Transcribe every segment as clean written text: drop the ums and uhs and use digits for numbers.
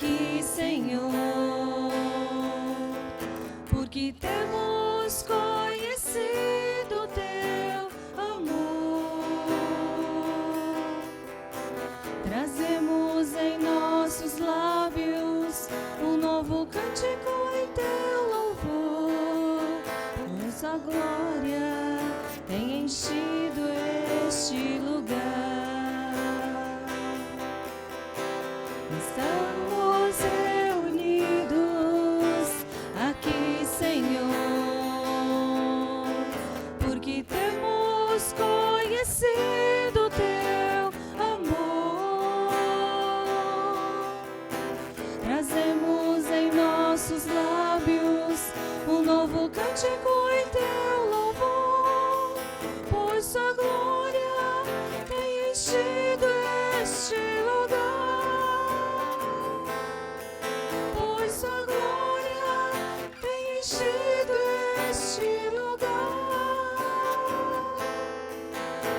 aqui, Senhor, porque temos conhecido teu amor. Trazemos em nossos lábios um novo cântico em teu louvor, pois a glória tem enchido este lugar. Estamos reunidos aqui, Senhor, porque temos conhecido teu amor. Trazemos em nossos lábios um novo cântico em teu louvor, pois a glória tem enchido este lugar. Pois a glória tem enchido este lugar.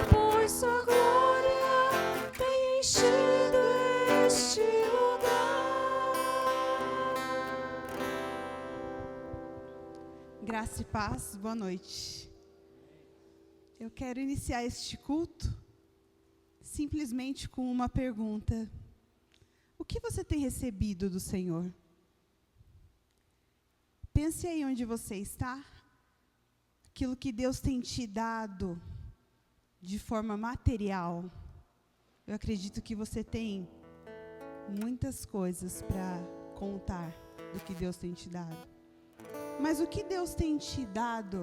Pois a glória tem enchido este lugar. Graça e paz, boa noite. Eu quero iniciar este culto simplesmente com uma pergunta. O que você tem recebido do Senhor? Pense aí onde você está. Aquilo que Deus tem te dado de forma material. Eu acredito que você tem muitas coisas para contar do que Deus tem te dado. Mas o que Deus tem te dado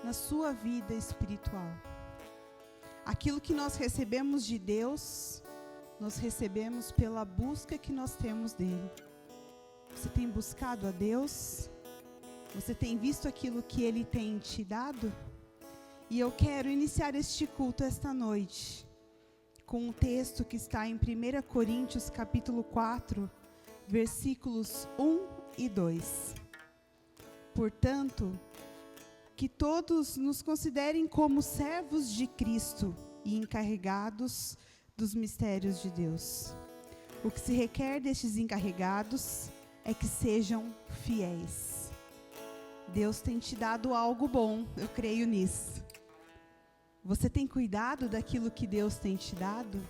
na sua vida espiritual? Aquilo que nós recebemos de Deus, nós recebemos pela busca que nós temos dele. Você tem buscado a Deus? Você tem visto aquilo que Ele tem te dado? E eu quero iniciar este culto esta noite com um texto que está em 1 Coríntios capítulo 4, versículos 1 e 2. Portanto, que todos nos considerem como servos de Cristo e encarregados dos mistérios de Deus. O que se requer destes encarregados é que sejam fiéis. Deus tem te dado algo bom, eu creio nisso. Você tem cuidado daquilo que Deus tem te dado?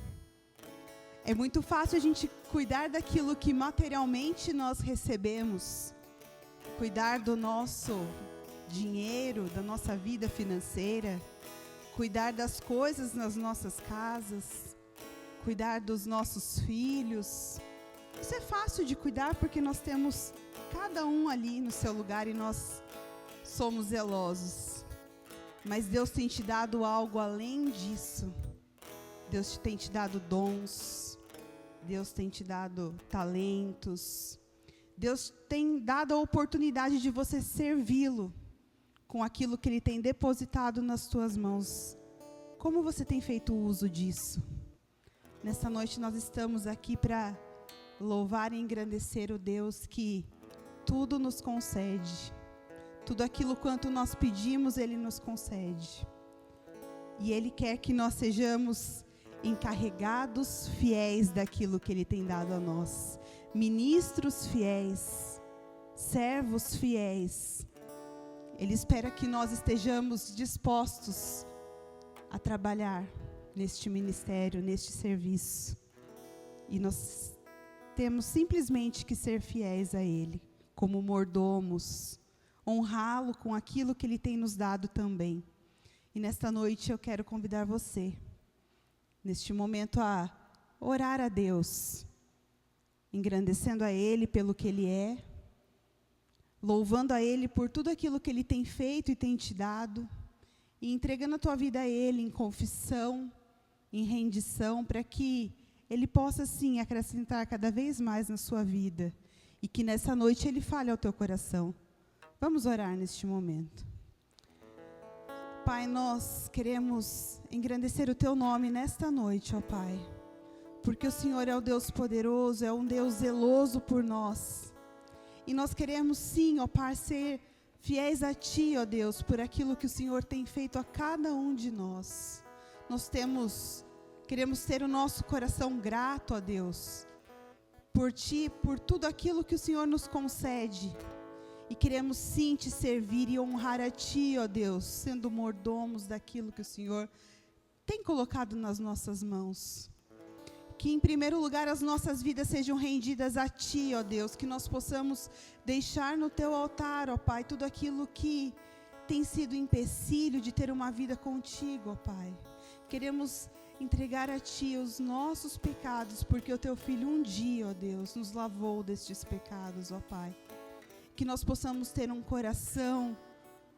É muito fácil a gente cuidar daquilo que materialmente nós recebemos, cuidar do nosso dinheiro, da nossa vida financeira, cuidar das coisas nas nossas casas, cuidar dos nossos filhos. Isso é fácil de cuidar porque nós temos cada um ali no seu lugar e nós somos zelosos. Mas Deus tem te dado algo além disso. Deus tem te dado dons. Deus tem te dado talentos. Deus tem dado a oportunidade de você servi-lo com aquilo que Ele tem depositado nas tuas mãos. Como você tem feito uso disso? Nessa noite nós estamos aqui para louvar e engrandecer o Deus que tudo nos concede. Tudo aquilo quanto nós pedimos, Ele nos concede. E Ele quer que nós sejamos encarregados fiéis daquilo que Ele tem dado a nós. Ministros fiéis, servos fiéis. Ele espera que nós estejamos dispostos a trabalhar neste ministério, neste serviço. E nós temos simplesmente que ser fiéis a Ele, como mordomos, honrá-lo com aquilo que Ele tem nos dado também. E nesta noite eu quero convidar você, neste momento, a orar a Deus, engrandecendo a Ele pelo que Ele é, louvando a Ele por tudo aquilo que Ele tem feito e tem te dado, e entregando a tua vida a Ele em confissão, em rendição, para que Ele possa, sim, acrescentar cada vez mais na sua vida, e que nessa noite Ele fale ao teu coração. Vamos orar neste momento. Pai, nós queremos engrandecer o Teu nome nesta noite, ó Pai, porque o Senhor é o Deus poderoso, é um Deus zeloso por nós. E nós queremos sim, ó Pai, ser fiéis a Ti, ó Deus, por aquilo que o Senhor tem feito a cada um de nós. Queremos ter o nosso coração grato a Deus, por Ti, por tudo aquilo que o Senhor nos concede. E queremos sim Te servir e honrar a Ti, ó Deus, sendo mordomos daquilo que o Senhor tem colocado nas nossas mãos. Que em primeiro lugar as nossas vidas sejam rendidas a Ti, ó Deus, que nós possamos deixar no Teu altar, ó Pai, tudo aquilo que tem sido empecilho de ter uma vida contigo, ó Pai. Queremos entregar a Ti os nossos pecados, porque o Teu Filho um dia, ó Deus, nos lavou destes pecados, ó Pai. Que nós possamos ter um coração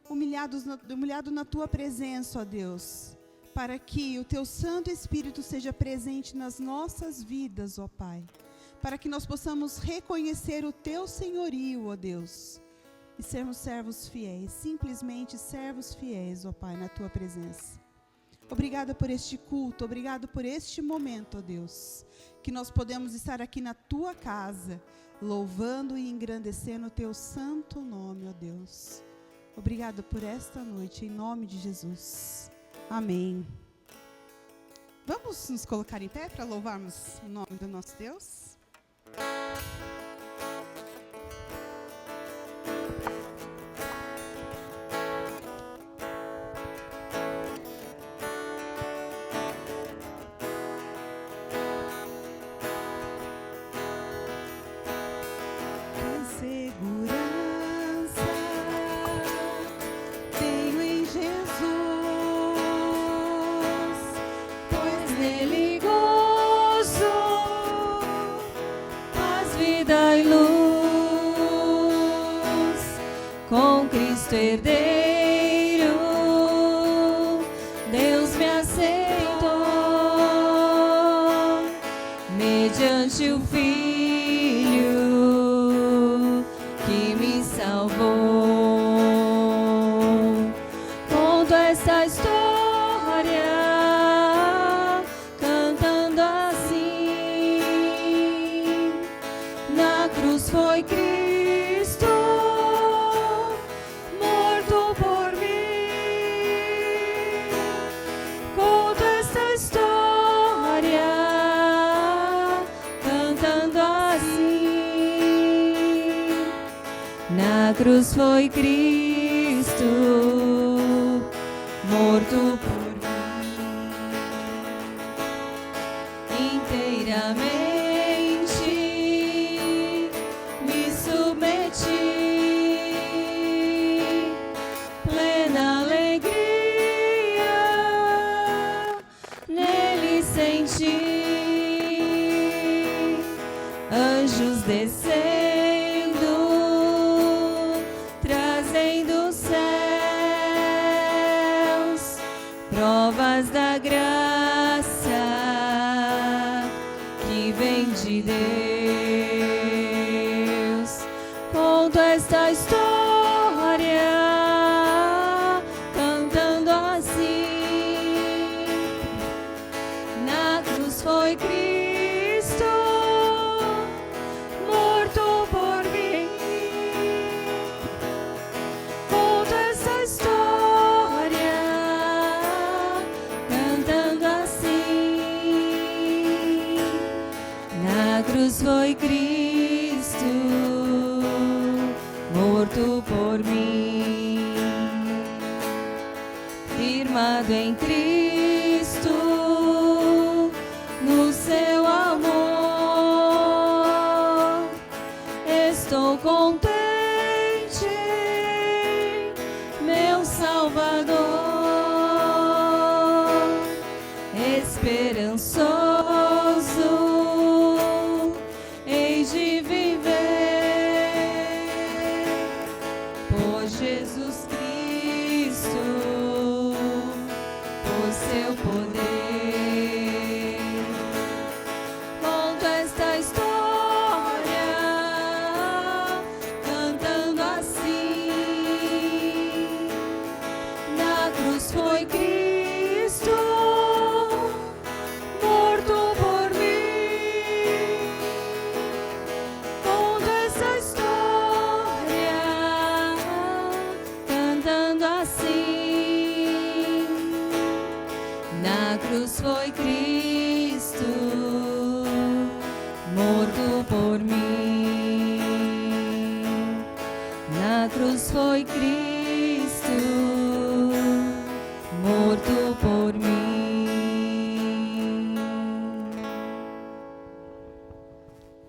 humilhado na Tua presença, ó Deus, para que o Teu Santo Espírito seja presente nas nossas vidas, ó Pai. Para que nós possamos reconhecer o Teu senhorio, ó Deus, e sermos servos fiéis, simplesmente servos fiéis, ó Pai, na Tua presença. Obrigada por este culto, obrigado por este momento, ó Deus, que nós podemos estar aqui na Tua casa, louvando e engrandecendo o Teu santo nome, ó Deus. Obrigada por esta noite, em nome de Jesus. Amém. Vamos nos colocar em pé para louvarmos o nome do nosso Deus? Herdeiro, Deus me aceitou mediante o Filho que me salvou. Conto esta história cantando assim: na cruz foi Cristo cruz foi Cristo morto por mim. Inteiramente me submeti, plena alegria nele senti, anjos descendo, provas da graça que vem de Deus. Conto esta história cantando assim: na cruz foi Cristo morto por mim. Conto esta história foi Cristo morto por mim. Firmado em Cristo, no seu amor, estou contente, meu Salvador, esperançoso de viver por Jesus Cristo, por seu poder. Conto esta história por mim. Na cruz foi Cristo, morto por mim.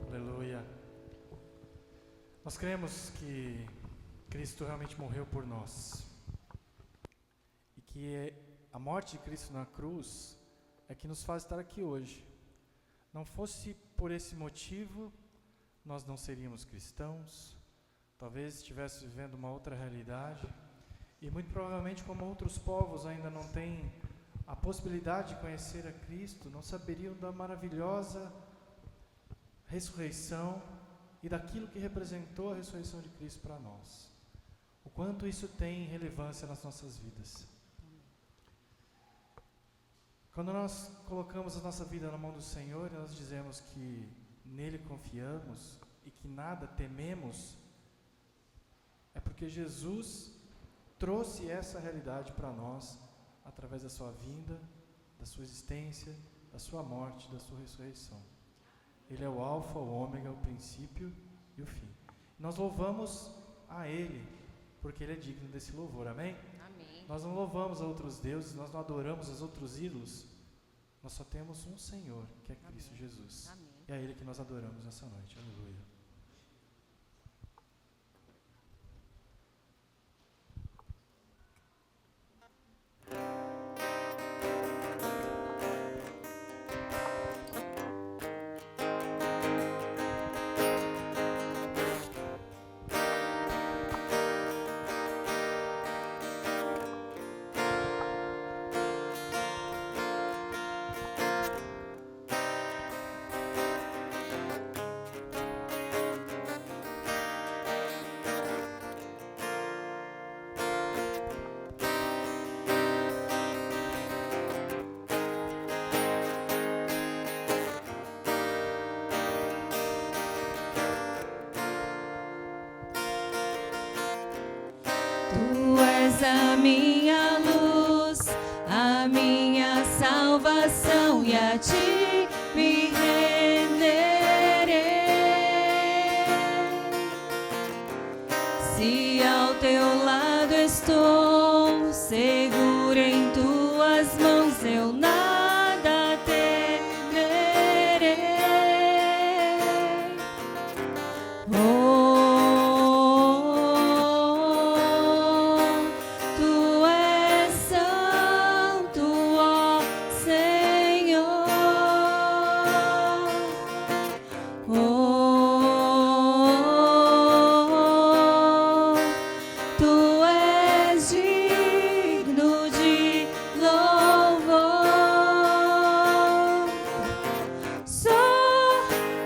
Aleluia. Nós cremos que Cristo realmente morreu por nós. E que a morte de Cristo na cruz é que nos faz estar aqui hoje. Não fosse por esse motivo, nós não seríamos cristãos. Talvez estivéssemos vivendo uma outra realidade. E muito provavelmente, como outros povos ainda não têm a possibilidade de conhecer a Cristo, não saberiam da maravilhosa ressurreição e daquilo que representou a ressurreição de Cristo para nós. O quanto isso tem relevância nas nossas vidas. Quando nós colocamos a nossa vida na mão do Senhor, nós dizemos que nele confiamos e que nada tememos, é porque Jesus trouxe essa realidade para nós através da sua vinda, da sua existência, da sua morte, da sua ressurreição. Ele é o alfa, o ômega, o princípio e o fim. Nós louvamos a Ele, porque Ele é digno desse louvor, amém? Amém. Nós não louvamos a outros deuses, nós não adoramos os outros ídolos. Nós só temos um Senhor, que é Cristo Jesus. Amém. E é Ele que nós adoramos nessa noite, aleluia. Tu és a minha luz, a minha salvação, e a ti me renderei. Se ao teu lado estou, seguro em tuas mãos, eu nada temerei. Tu és santo, ó Senhor. Tu és digno de louvor. Só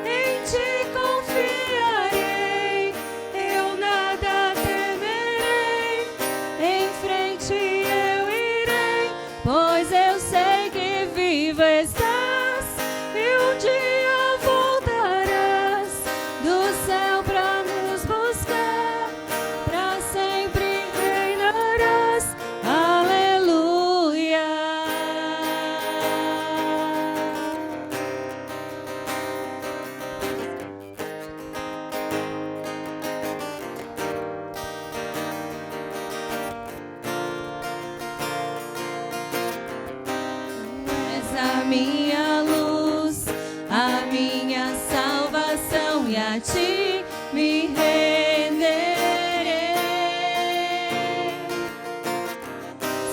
em ti confiarei, eu nada temerei. Em frente eu irei, pois eu sei que vivo estás e um dia voltarás do céu pra nos buscar, pra sempre reinarás. Aleluia. És a minha luz, a minha salvação, e a ti me renderei.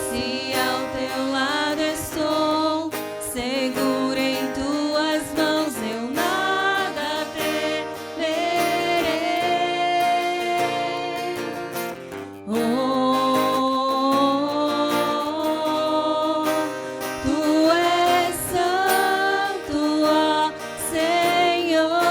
Se ao teu lado estou, seguro em tuas mãos, eu nada temerei. Tu és santo, ó Senhor.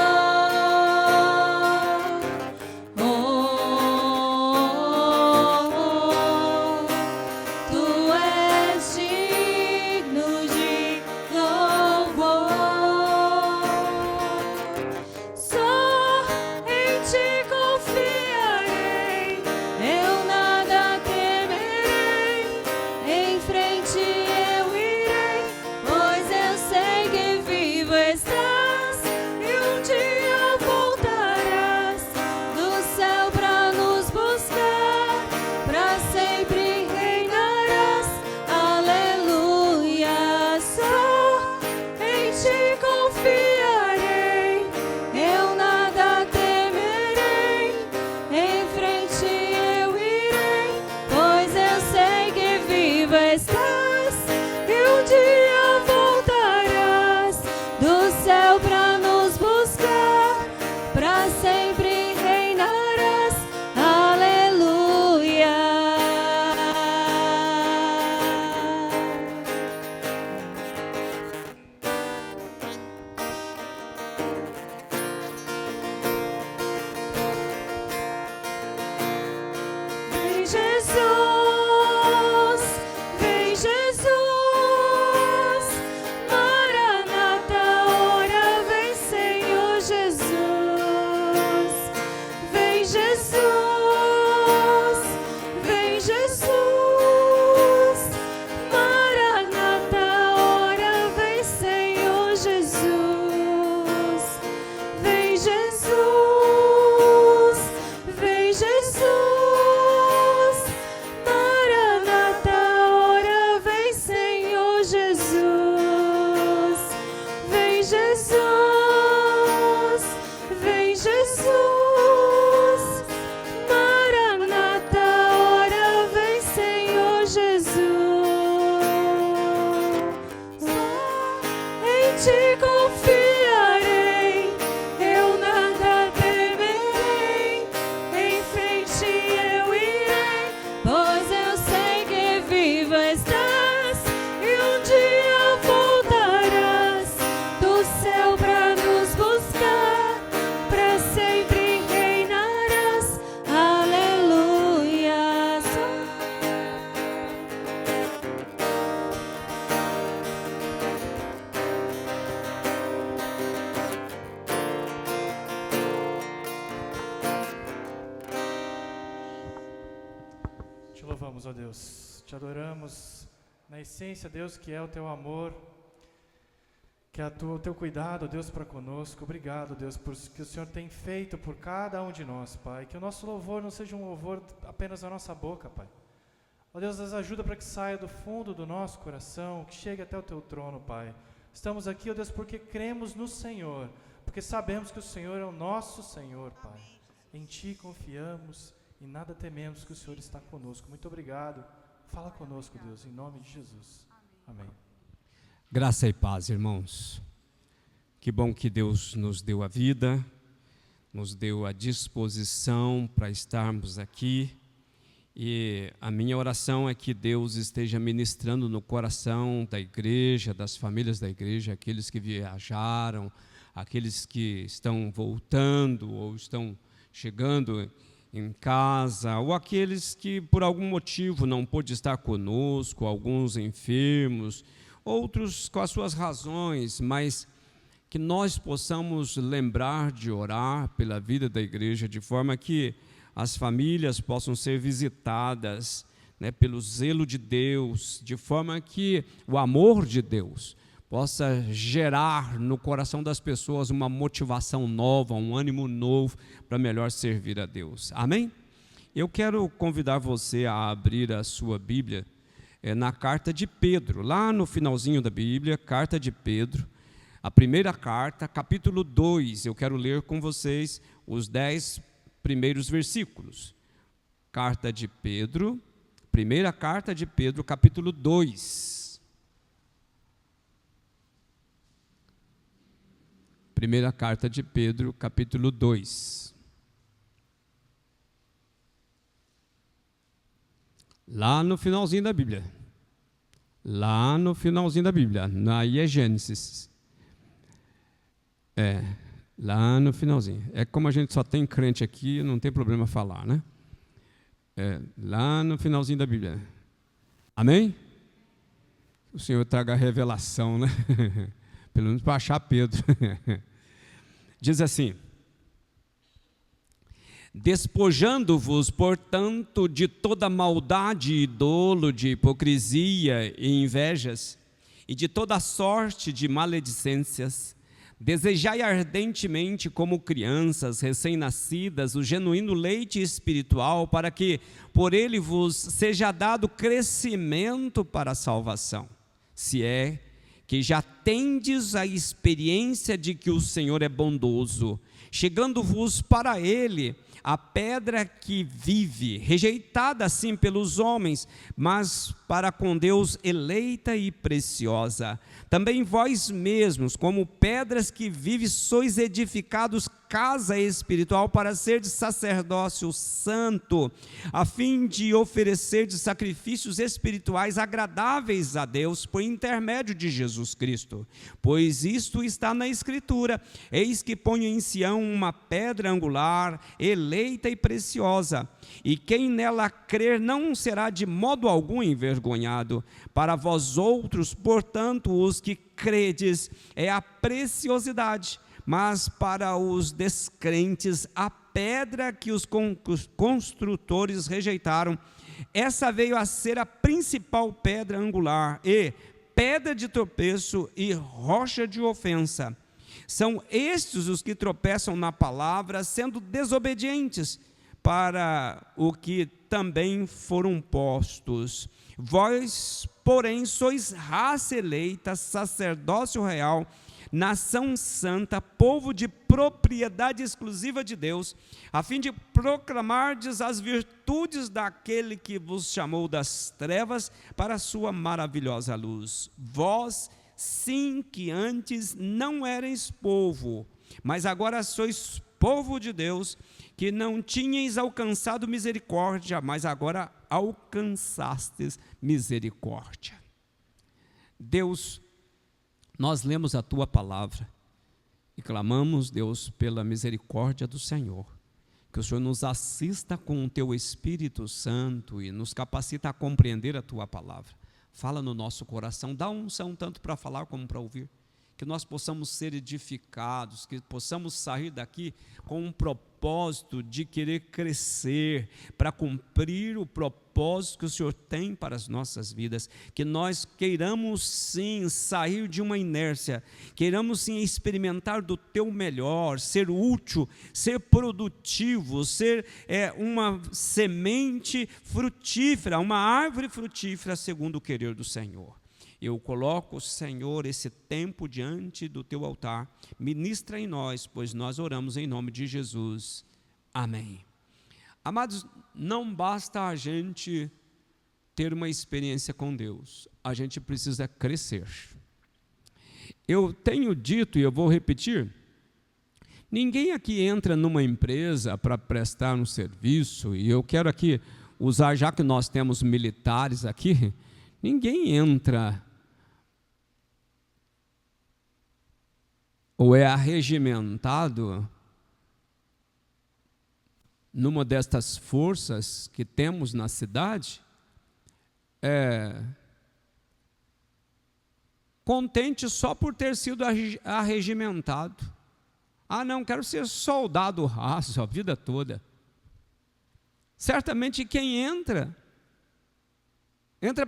louvamos, ó Deus, te adoramos na essência, Deus, que é o teu amor, que é o teu cuidado, Deus, para conosco. Obrigado, Deus, por que o Senhor tem feito por cada um de nós, Pai. Que o nosso louvor não seja um louvor apenas na nossa boca, Pai. Ó Deus, nos ajuda para que saia do fundo do nosso coração, que chegue até o teu trono, Pai. Estamos aqui, ó Deus, porque cremos no Senhor, porque sabemos que o Senhor é o nosso Senhor, Pai. Em Ti confiamos e nada tememos, que o Senhor está conosco. Muito obrigado. Fala conosco, Deus, em nome de Jesus. Amém. Graça e paz, irmãos. Que bom que Deus nos deu a vida, nos deu a disposição para estarmos aqui. E a minha oração é que Deus esteja ministrando no coração da igreja, das famílias da igreja, aqueles que viajaram, aqueles que estão voltando ou estão chegando em casa, ou aqueles que por algum motivo não pôde estar conosco, alguns enfermos, outros com as suas razões, mas que nós possamos lembrar de orar pela vida da igreja, de forma que as famílias possam ser visitadas, né, pelo zelo de Deus, de forma que o amor de Deus possa gerar no coração das pessoas uma motivação nova, um ânimo novo para melhor servir a Deus. Amém? Eu quero convidar você a abrir a sua Bíblia na carta de Pedro, lá no finalzinho da Bíblia, carta de Pedro, a primeira carta, capítulo 2. Eu quero ler com vocês os 10 primeiros versículos. Carta de Pedro, primeira carta de Pedro, capítulo 2. Primeira carta de Pedro, capítulo 2. Lá no finalzinho da Bíblia. Lá no finalzinho da Bíblia. Aí é Gênesis. Lá no finalzinho. É como a gente só tem crente aqui, não tem problema falar, né? Lá no finalzinho da Bíblia. Amém? O Senhor traga a revelação, né? Pelo menos para achar Pedro. Diz assim: despojando-vos, portanto, de toda maldade e dolo, de hipocrisia e invejas, e de toda sorte de maledicências, desejai ardentemente, como crianças recém-nascidas, o genuíno leite espiritual, para que por ele vos seja dado crescimento para a salvação, se é que já tendes a experiência de que o Senhor é bondoso, chegando-vos para ele a pedra que vive, rejeitada assim pelos homens, mas para com Deus eleita e preciosa. Também vós mesmos, como pedras que vive, sois edificados casa espiritual para ser de sacerdócio santo, a fim de oferecer de sacrifícios espirituais agradáveis a Deus por intermédio de Jesus Cristo. Pois isto está na Escritura: eis que ponho em Sião uma pedra angular, eleita e preciosa, e quem nela crer não será de modo algum envergonhado. Para vós outros, portanto, os que credes, é a preciosidade, mas para os descrentes, a pedra que os construtores rejeitaram, essa veio a ser a principal pedra angular, e pedra de tropeço e rocha de ofensa. São estes os que tropeçam na palavra, sendo desobedientes, para o que também foram postos. Vós, porém, sois raça eleita, sacerdócio real, nação santa, povo de propriedade exclusiva de Deus, a fim de proclamardes as virtudes daquele que vos chamou das trevas para a sua maravilhosa luz. Vós, sim, que antes não erais povo, mas agora sois povo de Deus, que não tinhais alcançado misericórdia, mas agora alcançastes misericórdia. Deus, nós lemos a Tua palavra e clamamos, Deus, pela misericórdia do Senhor, que o Senhor nos assista com o Teu Espírito Santo e nos capacita a compreender a Tua palavra. Fala no nosso coração, dá unção tanto para falar como para ouvir, que nós possamos ser edificados, que possamos sair daqui com um propósito de querer crescer, para cumprir o propósito que o Senhor tem para as nossas vidas, que nós queiramos sim sair de uma inércia, queiramos sim experimentar do teu melhor, ser útil, ser produtivo, ser uma semente frutífera, uma árvore frutífera segundo o querer do Senhor. Eu coloco, Senhor, esse tempo diante do teu altar. Ministra em nós, pois nós oramos em nome de Jesus. Amém. Amados, não basta a gente ter uma experiência com Deus. A gente precisa crescer. Eu tenho dito, e eu vou repetir, ninguém aqui entra numa empresa para prestar um serviço, e eu quero aqui usar, já que nós temos militares aqui, ninguém entra ou é arregimentado numa destas forças que temos na cidade, contente só por ter sido arregimentado. Ah, não, quero ser soldado raso a vida toda. Certamente quem entra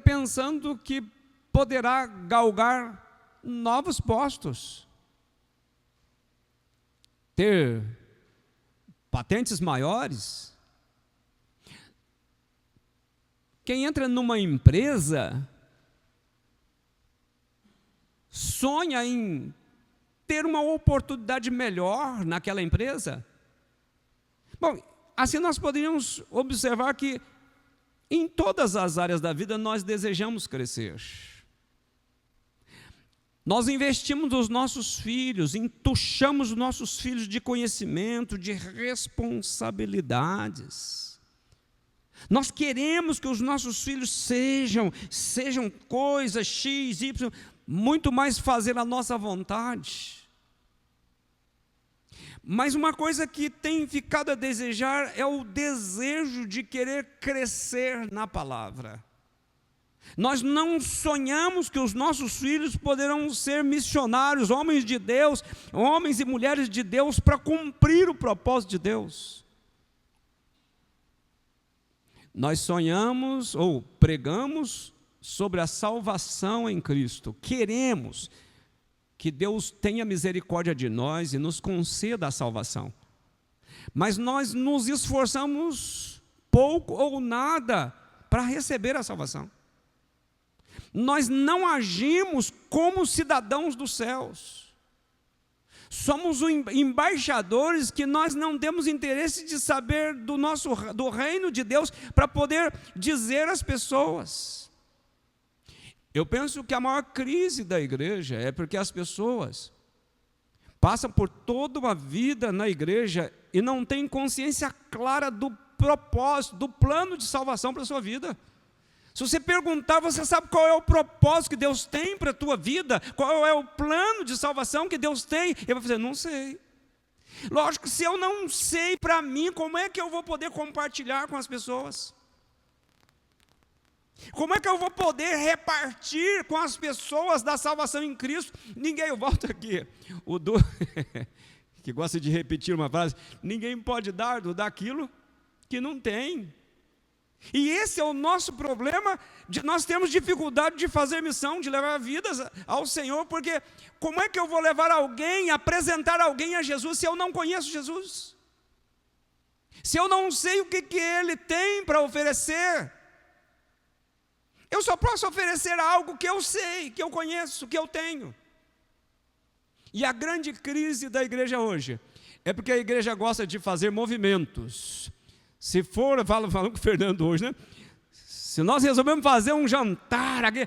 pensando que poderá galgar novos postos, ter patentes maiores. Quem entra numa empresa sonha em ter uma oportunidade melhor naquela empresa. Bom, assim nós poderíamos observar que em todas as áreas da vida nós desejamos crescer. Nós investimos nos nossos filhos, entuchamos os nossos filhos de conhecimento, de responsabilidades. Nós queremos que os nossos filhos sejam coisas X, Y, muito mais fazer a nossa vontade. Mas uma coisa que tem ficado a desejar é o desejo de querer crescer na palavra. Nós não sonhamos que os nossos filhos poderão ser missionários, homens de Deus, homens e mulheres de Deus, para cumprir o propósito de Deus. Nós sonhamos ou pregamos sobre a salvação em Cristo. Queremos que Deus tenha misericórdia de nós e nos conceda a salvação. Mas nós nos esforçamos pouco ou nada para receber a salvação. Nós não agimos como cidadãos dos céus. Somos embaixadores que nós não temos interesse de saber do reino de Deus para poder dizer às pessoas. Eu penso que a maior crise da igreja é porque as pessoas passam por toda uma vida na igreja e não têm consciência clara do propósito, do plano de salvação para a sua vida. Se você perguntar, você sabe qual é o propósito que Deus tem para a tua vida? Qual é o plano de salvação que Deus tem? Ele vai dizer, não sei. Lógico, se eu não sei para mim, como é que eu vou poder compartilhar com as pessoas? Como é que eu vou poder repartir com as pessoas da salvação em Cristo? Eu volto aqui, o Du, que gosta de repetir uma frase, ninguém pode dar daquilo que não tem. E esse é o nosso problema, nós temos dificuldade de fazer missão, de levar vidas ao Senhor, porque como é que eu vou levar alguém, apresentar alguém a Jesus, se eu não conheço Jesus? Se eu não sei o que Ele tem para oferecer? Eu só posso oferecer algo que eu sei, que eu conheço, que eu tenho. E a grande crise da igreja hoje é porque a igreja gosta de fazer movimentos. Se for, falando com o Fernando hoje, né? Se nós resolvemos fazer um jantar aqui,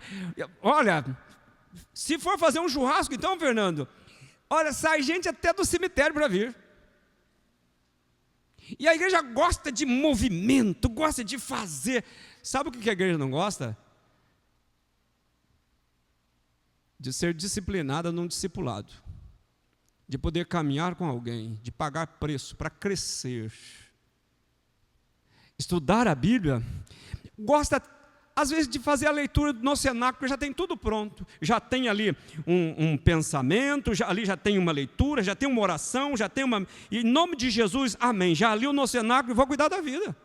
olha, se for fazer um churrasco, então, Fernando, olha, sai gente até do cemitério para vir. E a igreja gosta de movimento, gosta de fazer. Sabe o que a igreja não gosta? De ser disciplinada num discipulado, de poder caminhar com alguém, de pagar preço para crescer. Estudar a Bíblia, gosta às vezes, de fazer a leitura no cenáculo, já tem tudo pronto. Já tem ali um pensamento, ali já tem uma leitura, já tem uma oração, já tem uma... Em nome de Jesus, amém. Já li no cenáculo e vou cuidar da vida.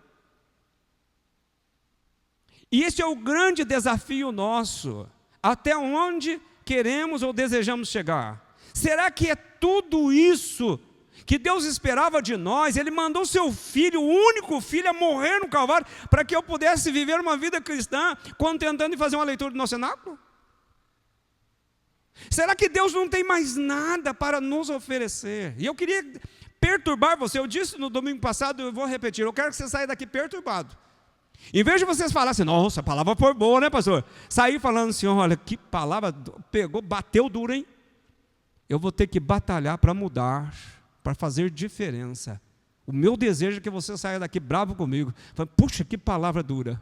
E esse é o grande desafio nosso. Até onde queremos ou desejamos chegar? Será que é tudo isso que Deus esperava de nós? Ele mandou seu filho, o único filho, a morrer no Calvário, para que eu pudesse viver uma vida cristã, contentando em fazer uma leitura do nosso cenáculo? Será que Deus não tem mais nada para nos oferecer? E eu queria perturbar você. Eu disse no domingo passado, eu vou repetir, eu quero que você saia daqui perturbado. Em vez de vocês falarem assim, nossa, a palavra foi boa, né, pastor? Sair falando assim, olha, que palavra, pegou, bateu duro, hein? Eu vou ter que batalhar para mudar, para fazer diferença. O meu desejo é que você saia daqui bravo comigo. Fala, puxa, que palavra dura.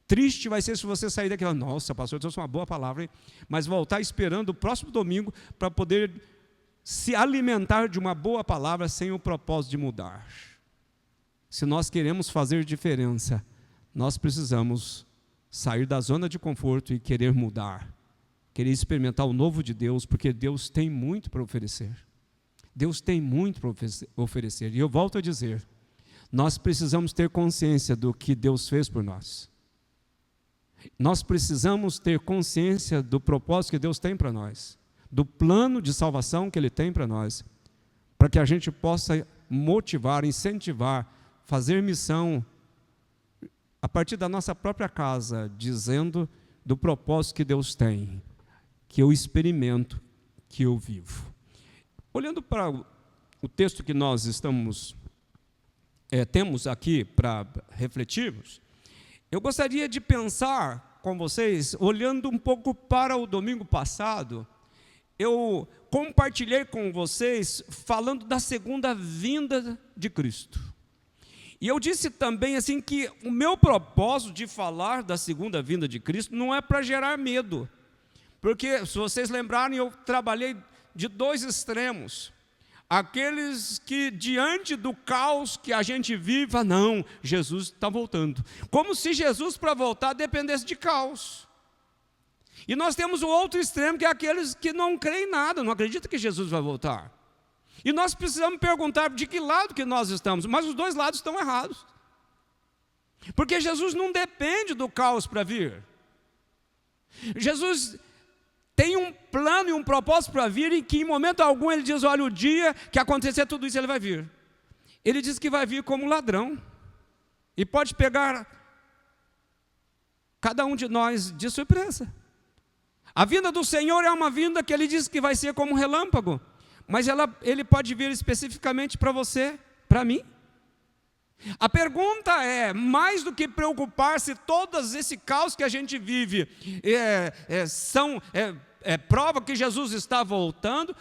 Triste vai ser se você sair daqui e falar, nossa, pastor, trouxe uma boa palavra, hein? Mas voltar esperando o próximo domingo para poder se alimentar de uma boa palavra sem o propósito de mudar. Se nós queremos fazer diferença, nós precisamos sair da zona de conforto e querer mudar, querer experimentar o novo de Deus, porque Deus tem muito para oferecer. Deus tem muito para oferecer. E eu volto a dizer, nós precisamos ter consciência do que Deus fez por nós. Nós precisamos ter consciência do propósito que Deus tem para nós, do plano de salvação que Ele tem para nós, para que a gente possa motivar, incentivar, fazer missão a partir da nossa própria casa, dizendo do propósito que Deus tem, que eu experimento, que eu vivo. Olhando para o texto que nós temos aqui para refletirmos, eu gostaria de pensar com vocês, olhando um pouco para o domingo passado, eu compartilhei com vocês falando da segunda vinda de Cristo. E eu disse também assim que o meu propósito de falar da segunda vinda de Cristo não é para gerar medo. Porque, se vocês lembrarem, eu trabalhei de dois extremos. Aqueles que, diante do caos que a gente vive, não, Jesus está voltando. Como se Jesus, para voltar, dependesse de caos. E nós temos o outro extremo, que é aqueles que não creem em nada, não acreditam que Jesus vai voltar. E nós precisamos perguntar de que lado que nós estamos, mas os dois lados estão errados. Porque Jesus não depende do caos para vir. Jesus tem um plano e um propósito para vir, em que em momento algum Ele diz, olha, o dia que acontecer tudo isso Ele vai vir. Ele diz que vai vir como ladrão. E pode pegar cada um de nós de surpresa. A vinda do Senhor é uma vinda que Ele diz que vai ser como um relâmpago. Mas Ele pode vir especificamente para você, para mim. A pergunta é, mais do que preocupar-se, todos esse caos que a gente vive são prova que Jesus está voltando,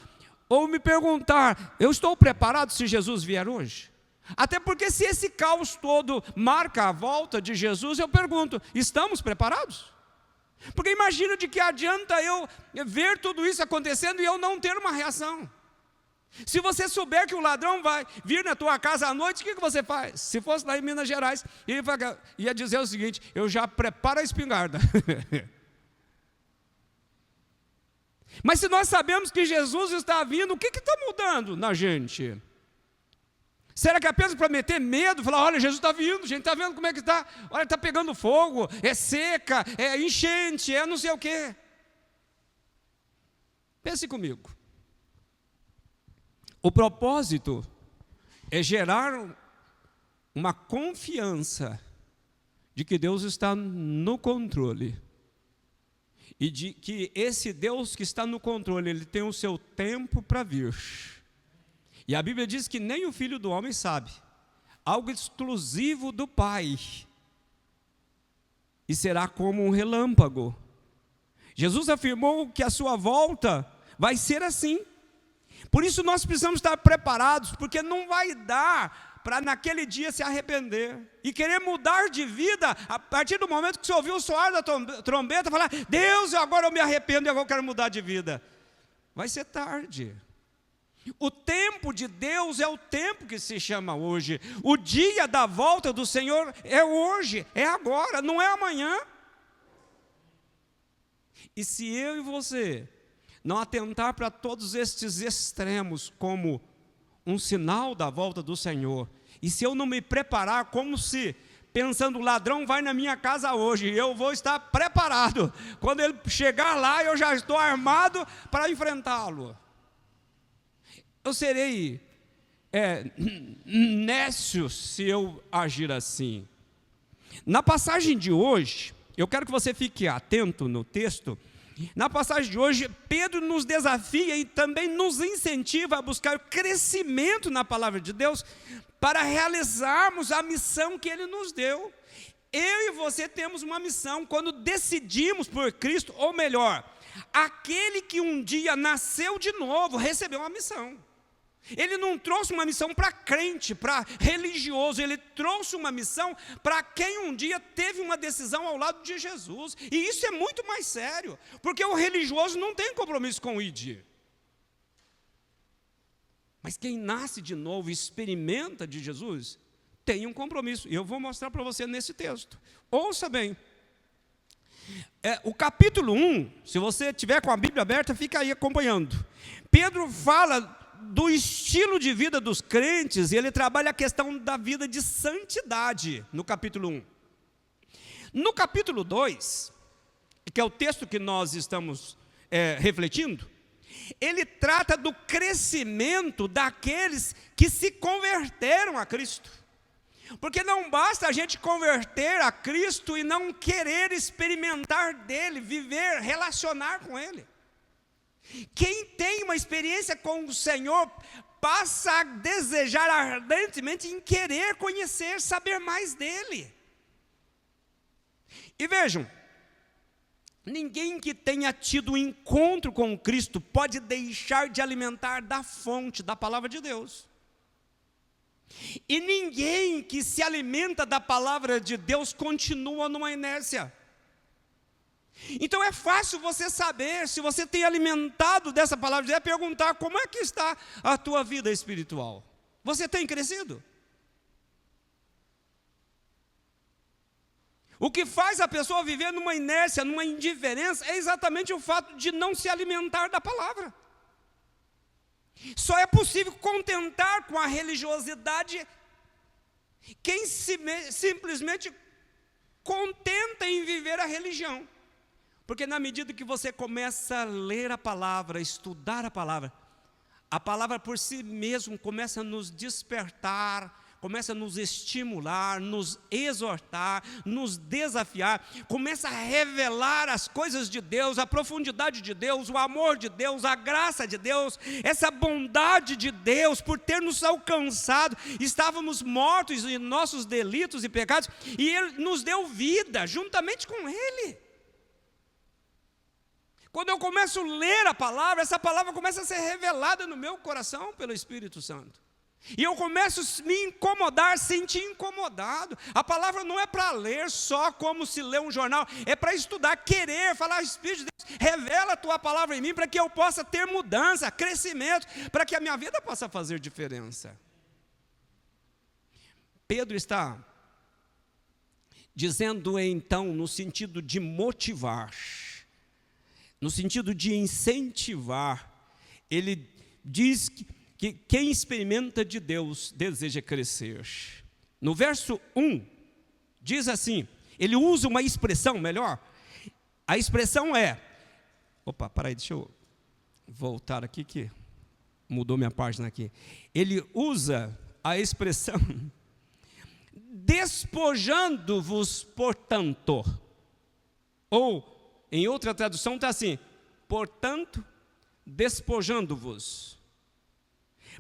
ou me perguntar, eu estou preparado se Jesus vier hoje? Até porque se esse caos todo marca a volta de Jesus, eu pergunto, estamos preparados? Porque imagina de que adianta eu ver tudo isso acontecendo e eu não ter uma reação. Se você souber que o ladrão vai vir na tua casa à noite, o que você faz? Se fosse lá em Minas Gerais, ele ia dizer o seguinte, eu já preparo a espingarda. Mas se nós sabemos que Jesus está vindo, o que está mudando na gente? Será que é apenas para meter medo, falar, olha, Jesus está vindo, a gente está vendo como é que está, olha, está pegando fogo, é seca, é enchente, é não sei o quê. Pense comigo. O propósito é gerar uma confiança de que Deus está no controle. E de que esse Deus que está no controle, Ele tem o seu tempo para vir. E a Bíblia diz que nem o Filho do Homem sabe. Algo exclusivo do Pai. E será como um relâmpago. Jesus afirmou que a sua volta vai ser assim. Por isso nós precisamos estar preparados, porque não vai dar para naquele dia se arrepender e querer mudar de vida a partir do momento que você ouviu o soar da trombeta, falar, Deus, agora eu me arrependo e agora eu quero mudar de vida. Vai ser tarde. O tempo de Deus é o tempo que se chama hoje. O dia da volta do Senhor é hoje, é agora, não é amanhã. E se eu e você não atentar para todos estes extremos como um sinal da volta do Senhor, e se eu não me preparar como se, pensando, o ladrão vai na minha casa hoje, eu vou estar preparado, quando ele chegar lá eu já estou armado para enfrentá-lo. Eu serei nécio se eu agir assim. Na passagem de hoje, eu quero que você fique atento no texto. Na passagem de hoje, Pedro nos desafia e também nos incentiva a buscar crescimento na palavra de Deus para realizarmos a missão que Ele nos deu. Eu e você temos uma missão quando decidimos por Cristo, ou melhor, aquele que um dia nasceu de novo recebeu uma missão. Ele não trouxe uma missão para crente, para religioso, ele trouxe uma missão para quem um dia teve uma decisão ao lado de Jesus. E isso é muito mais sério, porque o religioso não tem compromisso com o ID. Mas quem nasce de novo e experimenta de Jesus, tem um compromisso. E eu vou mostrar para você nesse texto. Ouça bem. O capítulo 1, se você tiver com a Bíblia aberta, fica aí acompanhando. Pedro fala do estilo de vida dos crentes, e ele trabalha a questão da vida de santidade, no capítulo 1. No capítulo 2, que é o texto que nós estamos refletindo, ele trata do crescimento daqueles que se converteram a Cristo. Porque não basta a gente converter a Cristo e não querer experimentar dele, viver, relacionar com ele. Quem tem uma experiência com o Senhor passa a desejar ardentemente em querer conhecer, saber mais dele. E vejam, ninguém que tenha tido um encontro com Cristo pode deixar de alimentar da fonte da palavra de Deus. E ninguém que se alimenta da palavra de Deus continua numa inércia. Então é fácil você saber se você tem alimentado dessa palavra de Deus, perguntar como é que está a tua vida espiritual. Você tem crescido? O que faz a pessoa viver numa inércia, numa indiferença, é exatamente o fato de não se alimentar da palavra. Só é possível contentar com a religiosidade quem simplesmente contenta em viver a religião. Porque na medida que você começa a ler a palavra, estudar a palavra por si mesmo começa a nos despertar, começa a nos estimular, nos exortar, nos desafiar, começa a revelar as coisas de Deus, a profundidade de Deus, o amor de Deus, a graça de Deus, essa bondade de Deus por ter nos alcançado. Estávamos mortos em nossos delitos e pecados, e Ele nos deu vida juntamente com Ele. Quando eu começo a ler a palavra, essa palavra começa a ser revelada no meu coração pelo Espírito Santo. E eu começo a me incomodar, sentir incomodado. A palavra não é para ler só como se lê um jornal, é para estudar, querer, falar, Espírito de Deus, revela a tua palavra em mim para que eu possa ter mudança, crescimento, para que a minha vida possa fazer diferença. Pedro está dizendo então no sentido de motivar, no sentido de incentivar. Ele diz que quem experimenta de Deus deseja crescer. No verso 1, diz assim, ele usa uma expressão, melhor, a expressão é, deixa eu voltar aqui que mudou minha página aqui. Ele usa a expressão, despojando-vos, portanto, ou em outra tradução está assim, portanto, despojando-vos.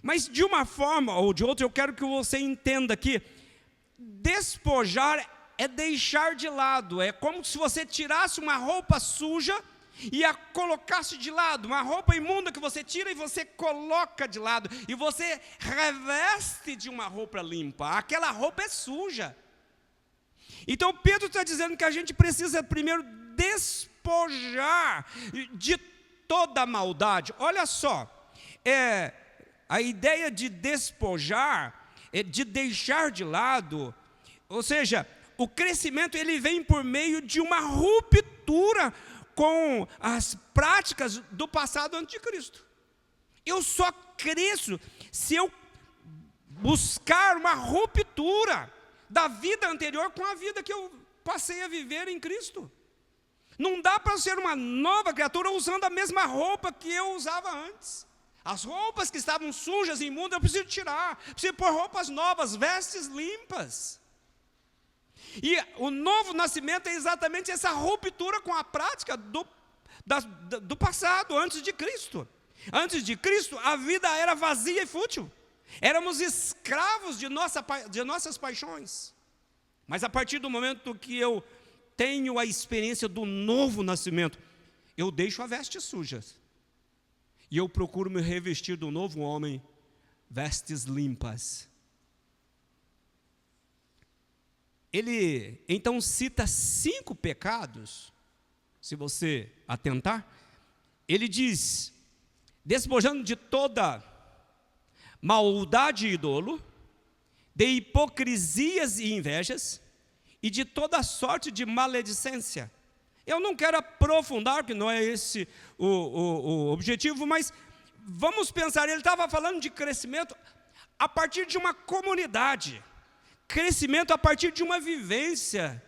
Mas de uma forma ou de outra, eu quero que você entenda que despojar é deixar de lado. É como se você tirasse uma roupa suja e a colocasse de lado. Uma roupa imunda que você tira e você coloca de lado. E você reveste de uma roupa limpa. Aquela roupa é suja. Então Pedro está dizendo que a gente precisa primeiro despojar de toda a maldade. Olha só, a ideia de despojar é de deixar de lado, ou seja, o crescimento ele vem por meio de uma ruptura com as práticas do passado antes de Cristo. Eu só cresço se eu buscar uma ruptura da vida anterior com a vida que eu passei a viver em Cristo. Não dá para ser uma nova criatura usando a mesma roupa que eu usava antes. As roupas que estavam sujas e imundas eu preciso tirar, preciso pôr roupas novas, vestes limpas. E o novo nascimento é exatamente essa ruptura com a prática do passado, antes de Cristo. Antes de Cristo, a vida era vazia e fútil. Éramos escravos de nossas paixões. Mas a partir do momento que eu tenho a experiência do novo nascimento, eu deixo a veste suja. E eu procuro me revestir do novo homem, vestes limpas. Ele então cita 5 pecados, se você atentar. Ele diz: despojando de toda maldade e dolo, de hipocrisias e invejas, e de toda sorte de maledicência. Eu não quero aprofundar, porque não é esse o objetivo, mas vamos pensar, ele estava falando de crescimento a partir de uma comunidade, crescimento a partir de uma vivência.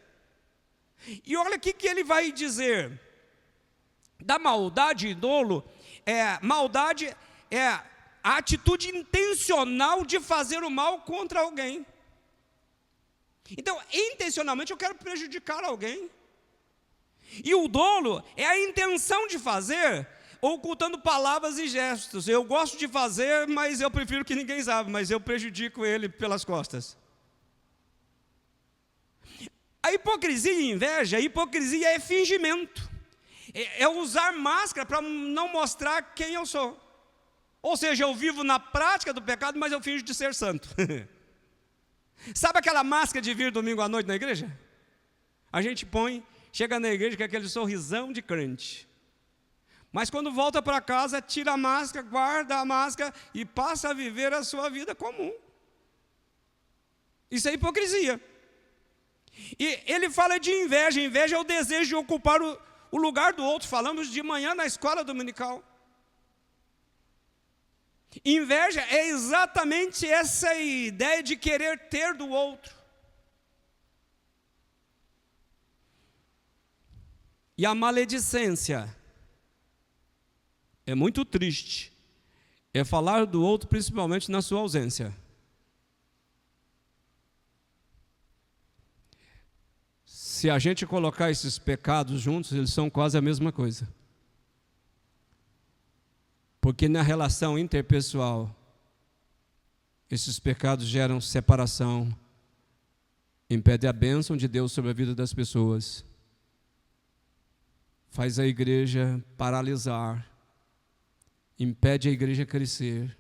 E olha o que ele vai dizer, da maldade e dolo. Maldade é a atitude intencional de fazer o mal contra alguém. Então, intencionalmente eu quero prejudicar alguém. E o dolo é a intenção de fazer, ocultando palavras e gestos. Eu gosto de fazer, mas eu prefiro que ninguém saiba, mas eu prejudico ele pelas costas. A hipocrisia e inveja, a hipocrisia é fingimento. É usar máscara para não mostrar quem eu sou. Ou seja, eu vivo na prática do pecado, mas eu finjo de ser santo. Sabe aquela máscara de vir domingo à noite na igreja? A gente põe, chega na igreja com aquele sorrisão de crente. Mas quando volta para casa, tira a máscara, guarda a máscara e passa a viver a sua vida comum. Isso é hipocrisia. E ele fala de inveja. Inveja é o desejo de ocupar o lugar do outro. Falamos de manhã na escola dominical. Inveja é exatamente essa ideia de querer ter do outro. E a maledicência é muito triste. É falar do outro principalmente na sua ausência. Se a gente colocar esses pecados juntos, eles são quase a mesma coisa. Porque na relação interpessoal, esses pecados geram separação, impede a bênção de Deus sobre a vida das pessoas, faz a igreja paralisar, impede a igreja crescer.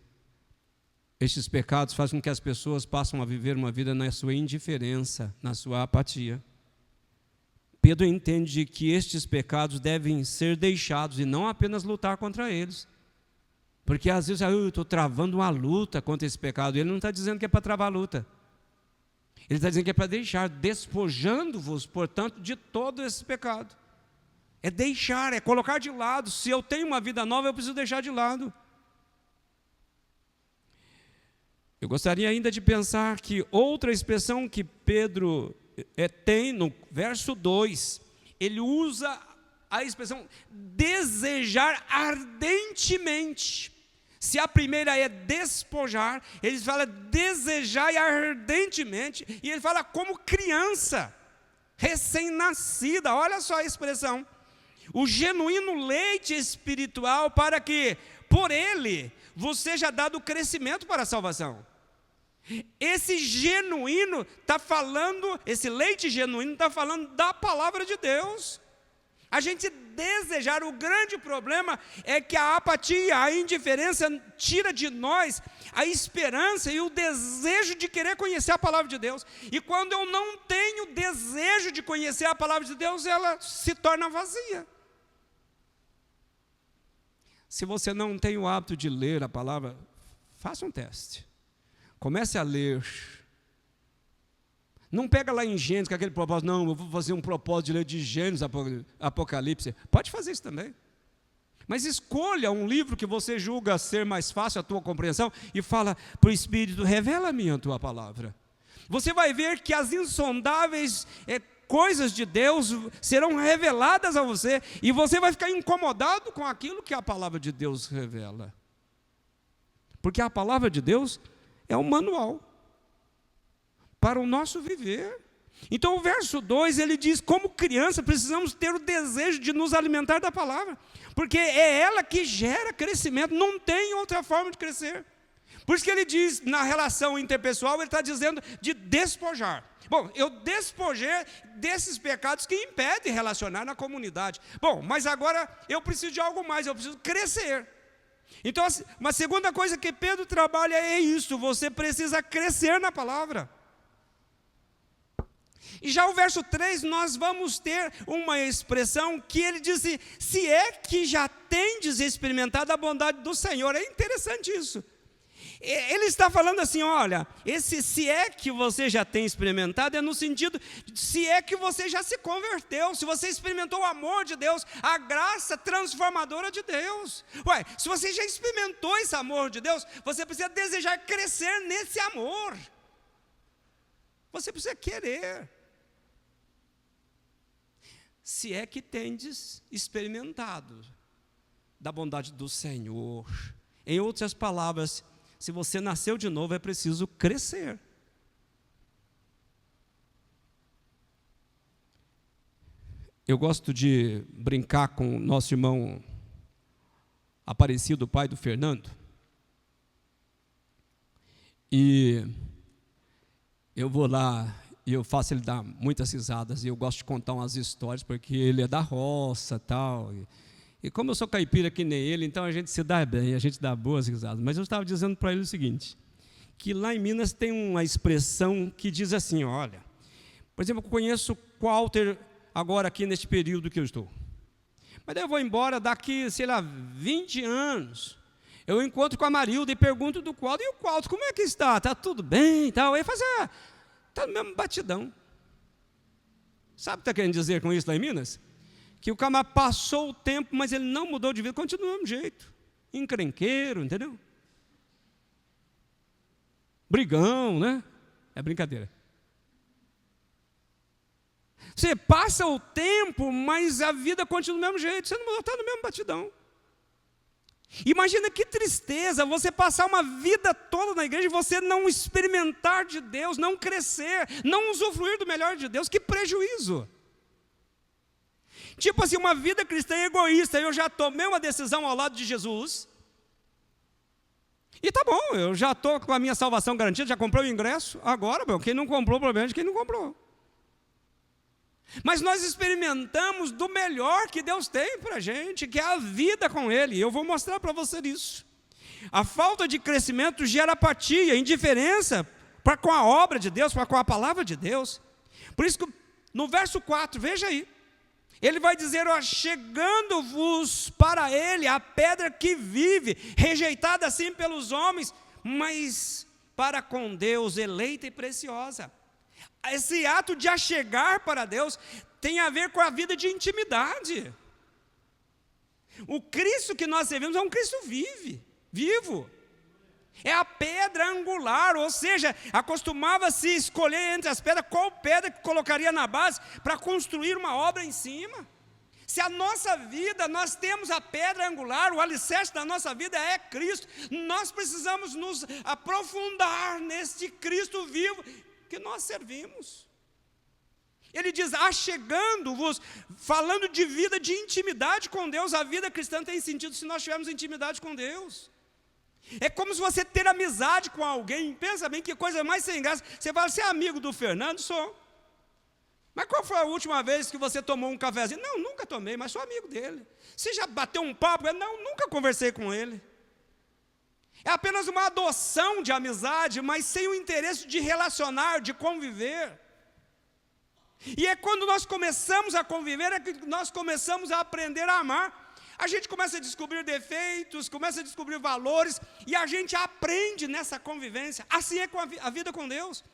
Estes pecados fazem com que as pessoas passem a viver uma vida na sua indiferença, na sua apatia. Pedro entende que estes pecados devem ser deixados e não apenas lutar contra eles. Porque às vezes eu estou travando uma luta contra esse pecado. Ele não está dizendo que é para travar a luta. Ele está dizendo que é para deixar, despojando-vos, portanto, de todo esse pecado. É deixar, é colocar de lado. Se eu tenho uma vida nova, eu preciso deixar de lado. Eu gostaria ainda de pensar que outra expressão que Pedro tem no verso 2, ele usa a expressão desejar ardentemente. Se a primeira é despojar, ele fala desejar ardentemente, e ele fala como criança, recém-nascida. Olha só a expressão. O genuíno leite espiritual, para que por ele vos seja dado crescimento para a salvação. Esse genuíno está falando, esse leite genuíno está falando da palavra de Deus. A gente desejar, o grande problema é que a apatia, a indiferença tira de nós a esperança e o desejo de querer conhecer a palavra de Deus. E quando eu não tenho desejo de conhecer a palavra de Deus, ela se torna vazia. Se você não tem o hábito de ler a palavra, faça um teste. Comece a ler. Não pega lá em Gênesis com aquele propósito, não, eu vou fazer um propósito de ler de Gênesis, Apocalipse. Pode fazer isso também. Mas escolha um livro que você julga ser mais fácil a tua compreensão e fala para o Espírito, revela-me a tua palavra. Você vai ver que as insondáveis coisas de Deus serão reveladas a você e você vai ficar incomodado com aquilo que a palavra de Deus revela. Porque a palavra de Deus é um manual para o nosso viver. Então o verso 2, ele diz, como criança precisamos ter o desejo de nos alimentar da palavra, porque é ela que gera crescimento, não tem outra forma de crescer. Por isso que ele diz, na relação interpessoal, ele está dizendo de despojar. Bom, eu despojei desses pecados que impedem relacionar na comunidade. Bom, mas agora eu preciso de algo mais, eu preciso crescer. Então, uma segunda coisa que Pedro trabalha é isso, você precisa crescer na palavra. E já o verso 3, nós vamos ter uma expressão que ele diz, se é que já tendes experimentado a bondade do Senhor. É interessante isso. Ele está falando assim, olha, esse se é que você já tem experimentado, é no sentido, se é que você já se converteu, se você experimentou o amor de Deus, a graça transformadora de Deus. Ué, se você já experimentou esse amor de Deus, você precisa desejar crescer nesse amor. Você precisa querer. Se é que tendes experimentado da bondade do Senhor. Em outras palavras, se você nasceu de novo, é preciso crescer. Eu gosto de brincar com o nosso irmão Aparecido, pai do Fernando. E eu vou lá e eu faço ele dar muitas risadas. E eu gosto de contar umas histórias, porque ele é da roça e tal. E como eu sou caipira que nem ele, então a gente se dá bem, a gente dá boas risadas. Mas eu estava dizendo para ele o seguinte, que lá em Minas tem uma expressão que diz assim, olha, por exemplo, eu conheço o Walter agora aqui neste período que eu estou. Mas daí eu vou embora daqui, sei lá, 20 anos. Eu encontro com a Marilda e pergunto do Walter, e o Walter, como é que está? Está tudo bem e tal? Ele fala assim, está no mesmo batidão. Sabe o que está querendo dizer com isso lá em Minas? Que o camarada passou o tempo, mas ele não mudou de vida, continua do mesmo jeito. Encrenqueiro, entendeu? Brigão, né? É brincadeira. Você passa o tempo, mas a vida continua do mesmo jeito, você não mudou, está no mesmo batidão. Imagina que tristeza você passar uma vida toda na igreja e você não experimentar de Deus, não crescer, não usufruir do melhor de Deus, que prejuízo. Tipo assim, uma vida cristã egoísta, eu já tomei uma decisão ao lado de Jesus, e tá bom, eu já estou com a minha salvação garantida, já comprei o ingresso, agora, quem não comprou, o problema é de quem não comprou. Mas nós experimentamos do melhor que Deus tem para a gente, que é a vida com Ele, e eu vou mostrar para você isso. A falta de crescimento gera apatia, indiferença para com a obra de Deus, para com a palavra de Deus. Por isso que no verso 4, veja aí, ele vai dizer, chegando-vos para ele a pedra que vive, rejeitada assim pelos homens, mas para com Deus eleita e preciosa. Esse ato de achegar para Deus tem a ver com a vida de intimidade. O Cristo que nós servimos é um Cristo vivo. É a pedra angular, ou seja, acostumava-se escolher entre as pedras qual pedra que colocaria na base para construir uma obra em cima. Se a nossa vida, nós temos a pedra angular, o alicerce da nossa vida é Cristo, nós precisamos nos aprofundar neste Cristo vivo que nós servimos. Ele diz, achegando-vos, falando de vida de intimidade com Deus. A vida cristã tem sentido se nós tivermos intimidade com Deus. É como se você ter amizade com alguém. Pensa bem que coisa mais sem graça. Você fala, você é amigo do Fernando? Sou. Mas qual foi a última vez que você tomou um cafezinho? Não, nunca tomei, mas sou amigo dele. Você já bateu um papo? Não, nunca conversei com ele. É apenas uma adoção de amizade, mas sem o interesse de relacionar, de conviver. E é quando nós começamos a conviver, é que nós começamos a aprender a amar. A gente começa a descobrir defeitos, começa a descobrir valores, e a gente aprende nessa convivência. Assim é com a vida com Deus.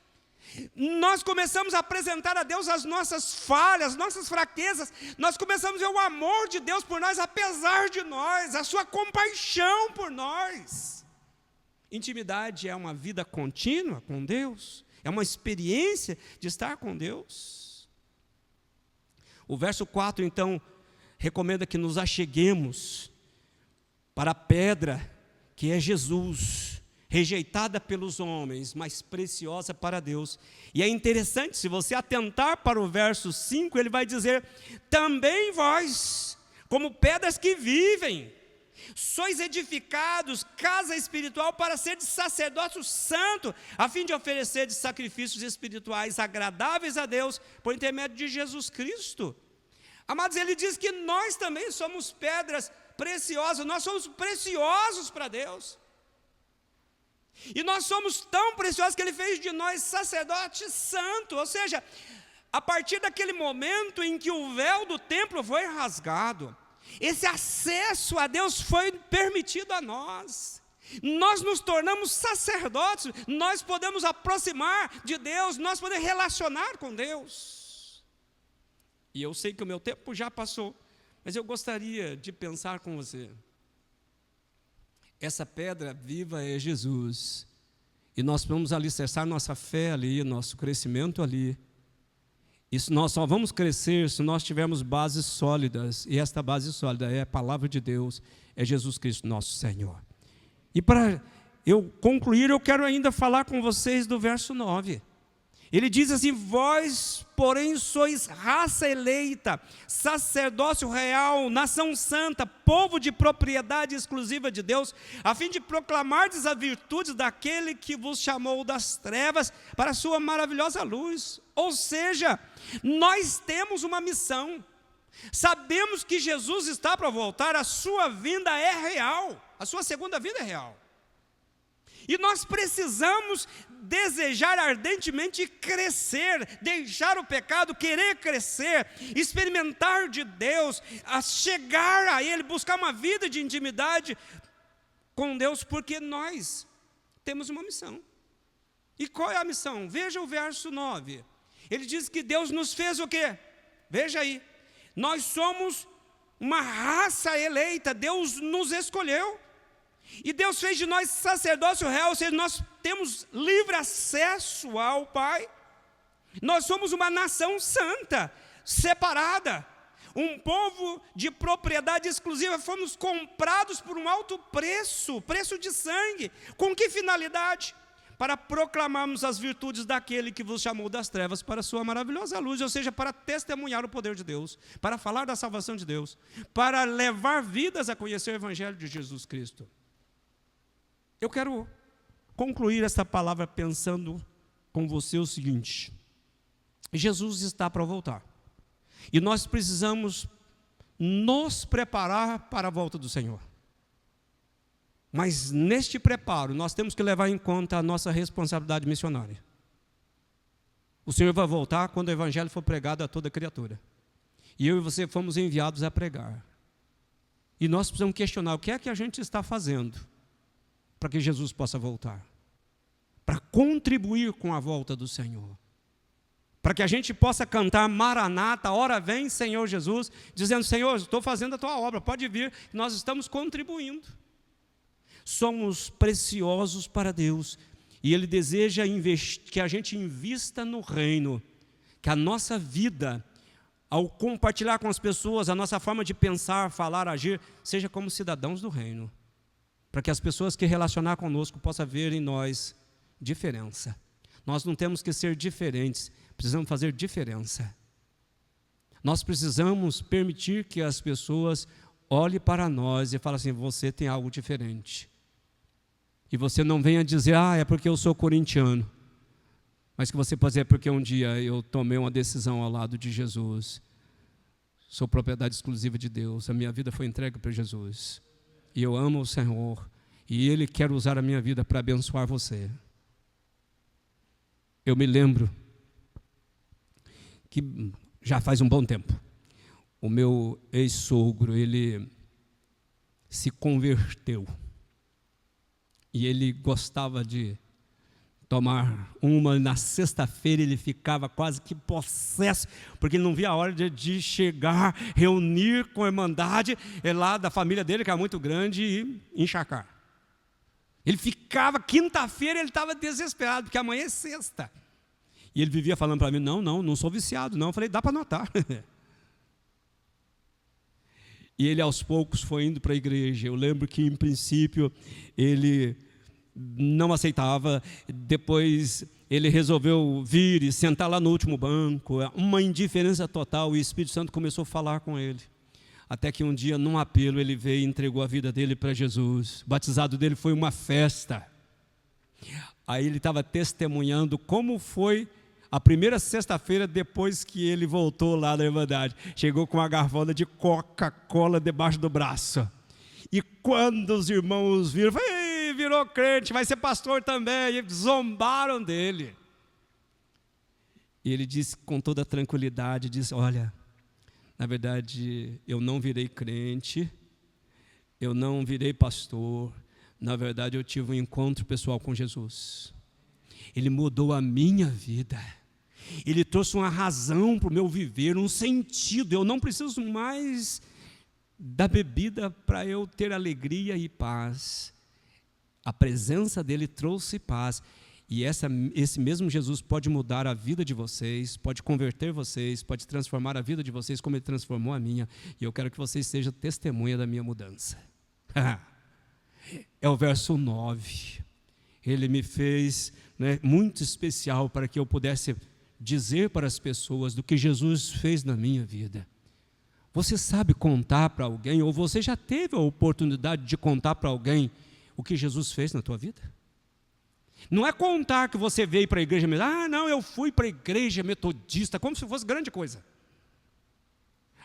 Nós começamos a apresentar a Deus as nossas falhas, nossas fraquezas. Nós começamos a ver o amor de Deus por nós, apesar de nós, a sua compaixão por nós. Intimidade é uma vida contínua com Deus, é uma experiência de estar com Deus. O verso 4, então, recomenda que nos acheguemos para a pedra que é Jesus, rejeitada pelos homens, mas preciosa para Deus. E é interessante, se você atentar para o verso 5, ele vai dizer: também vós, como pedras que vivem, sois edificados, casa espiritual, para ser sacerdócio santo, a fim de oferecer sacrifícios espirituais agradáveis a Deus, por intermédio de Jesus Cristo. Amados, ele diz que nós também somos pedras preciosas, nós somos preciosos para Deus. E nós somos tão preciosos que ele fez de nós sacerdote santo, ou seja, a partir daquele momento em que o véu do templo foi rasgado, esse acesso a Deus foi permitido a nós. Nós nos tornamos sacerdotes, nós podemos aproximar de Deus, nós podemos relacionar com Deus. E eu sei que o meu tempo já passou, mas eu gostaria de pensar com você. Essa pedra viva é Jesus, e nós vamos alicerçar nossa fé ali, nosso crescimento ali. Isso nós só vamos crescer se nós tivermos bases sólidas, e esta base sólida é a palavra de Deus, é Jesus Cristo, nosso Senhor. E para eu concluir, eu quero ainda falar com vocês do verso 9. Ele diz assim: vós, porém, sois raça eleita, sacerdócio real, nação santa, povo de propriedade exclusiva de Deus, a fim de proclamardes as virtudes daquele que vos chamou das trevas para a sua maravilhosa luz. Ou seja, nós temos uma missão. Sabemos que Jesus está para voltar, a sua vinda é real, a sua segunda vinda é real. E nós precisamos desejar ardentemente crescer, deixar o pecado, querer crescer, experimentar de Deus, a chegar a Ele, buscar uma vida de intimidade com Deus, porque nós temos uma missão. E qual é a missão? Veja o verso 9. Ele diz que Deus nos fez o quê? Veja aí. Nós somos uma raça eleita, Deus nos escolheu. E Deus fez de nós sacerdócio real, ou seja, nós temos livre acesso ao Pai. Nós somos uma nação santa, separada, um povo de propriedade exclusiva. Fomos comprados por um alto preço, preço de sangue. Com que finalidade? Para proclamarmos as virtudes daquele que vos chamou das trevas para a sua maravilhosa luz, ou seja, para testemunhar o poder de Deus, para falar da salvação de Deus, para levar vidas a conhecer o Evangelho de Jesus Cristo. Eu quero concluir essa palavra pensando com você o seguinte: Jesus está para voltar, e nós precisamos nos preparar para a volta do Senhor. Mas neste preparo, nós temos que levar em conta a nossa responsabilidade missionária. O Senhor vai voltar quando o Evangelho for pregado a toda criatura. E eu e você fomos enviados a pregar. E nós precisamos questionar o que é que a gente está fazendo para que Jesus possa voltar, para contribuir com a volta do Senhor, para que a gente possa cantar Maranata, ora vem Senhor Jesus, dizendo: Senhor, estou fazendo a tua obra, pode vir, nós estamos contribuindo. Somos preciosos para Deus, e Ele deseja que a gente invista no reino, que a nossa vida, ao compartilhar com as pessoas, a nossa forma de pensar, falar, agir, seja como cidadãos do reino, para que as pessoas que relacionar conosco possam ver em nós diferença. Nós não temos que ser diferentes, precisamos fazer diferença. Nós precisamos permitir que as pessoas olhem para nós e falem assim: você tem algo diferente. E você não venha dizer: é porque eu sou corintiano. Mas que você pode dizer: é porque um dia eu tomei uma decisão ao lado de Jesus. Sou propriedade exclusiva de Deus, a minha vida foi entregue para Jesus. E eu amo o Senhor, e Ele quer usar a minha vida para abençoar você. Eu me lembro que já faz um bom tempo, o meu ex-sogro, ele se converteu. E ele gostava de tomar uma. Na sexta-feira ele ficava quase que possesso, porque ele não via a hora de chegar, reunir com a irmandade lá da família dele, que era muito grande, e encharcar. Ele ficava, quinta-feira ele estava desesperado, porque amanhã é sexta. E ele vivia falando para mim, não sou viciado, não. Eu falei, dá para notar. E ele aos poucos foi indo para a igreja. Eu lembro que em princípio ele não aceitava, depois ele resolveu vir e sentar lá no último banco, uma indiferença total, e o Espírito Santo começou a falar com ele. Até que um dia, num apelo, ele veio e entregou a vida dele para Jesus. O batizado dele foi uma festa. Aí ele estava testemunhando como foi a primeira sexta-feira depois que ele voltou lá da Irmandade. Chegou com uma garrafa de Coca-Cola debaixo do braço. E quando os irmãos viram, virou crente, vai ser pastor também. E zombaram dele. E ele disse com toda tranquilidade, disse, olha, na verdade, eu não virei crente, eu não virei pastor, na verdade, eu tive um encontro pessoal com Jesus. Ele mudou a minha vida, ele trouxe uma razão para o meu viver, um sentido. Eu não preciso mais da bebida para eu ter alegria e paz. A presença dele trouxe paz. E esse mesmo Jesus pode mudar a vida de vocês, pode converter vocês, pode transformar a vida de vocês como ele transformou a minha. E eu quero que vocês sejam testemunha da minha mudança. É o verso 9. Ele me fez, muito especial para que eu pudesse dizer para as pessoas do que Jesus fez na minha vida. Você sabe contar para alguém, ou você já teve a oportunidade de contar para alguém o que Jesus fez na tua vida? Não é contar que você veio para a igreja, eu fui para a igreja metodista, como se fosse grande coisa.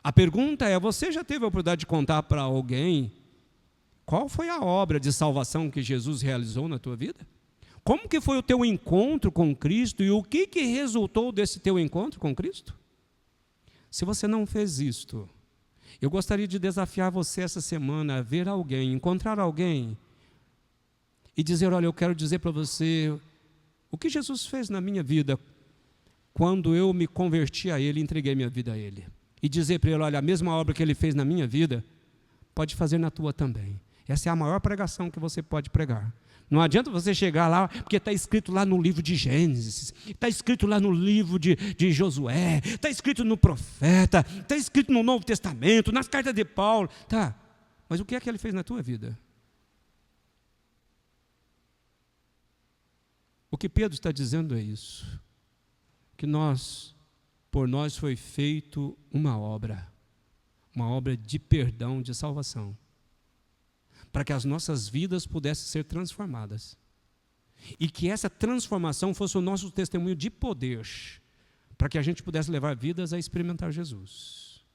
A pergunta é, você já teve a oportunidade de contar para alguém qual foi a obra de salvação que Jesus realizou na tua vida? Como que foi o teu encontro com Cristo e o que resultou desse teu encontro com Cristo? Se você não fez isto, eu gostaria de desafiar você essa semana a ver alguém, encontrar alguém, e dizer, olha, eu quero dizer para você o que Jesus fez na minha vida quando eu me converti a Ele, entreguei minha vida a Ele. E dizer para Ele, olha, a mesma obra que Ele fez na minha vida, pode fazer na tua também. Essa é a maior pregação que você pode pregar. Não adianta você chegar lá, porque está escrito lá no livro de Gênesis, está escrito lá no livro de Josué, está escrito no profeta, está escrito no Novo Testamento, nas cartas de Paulo. Tá, mas o que é que Ele fez na tua vida? O que Pedro está dizendo é isso, que por nós foi feito uma obra de perdão, de salvação, para que as nossas vidas pudessem ser transformadas, e que essa transformação fosse o nosso testemunho de poder, para que a gente pudesse levar vidas a experimentar Jesus.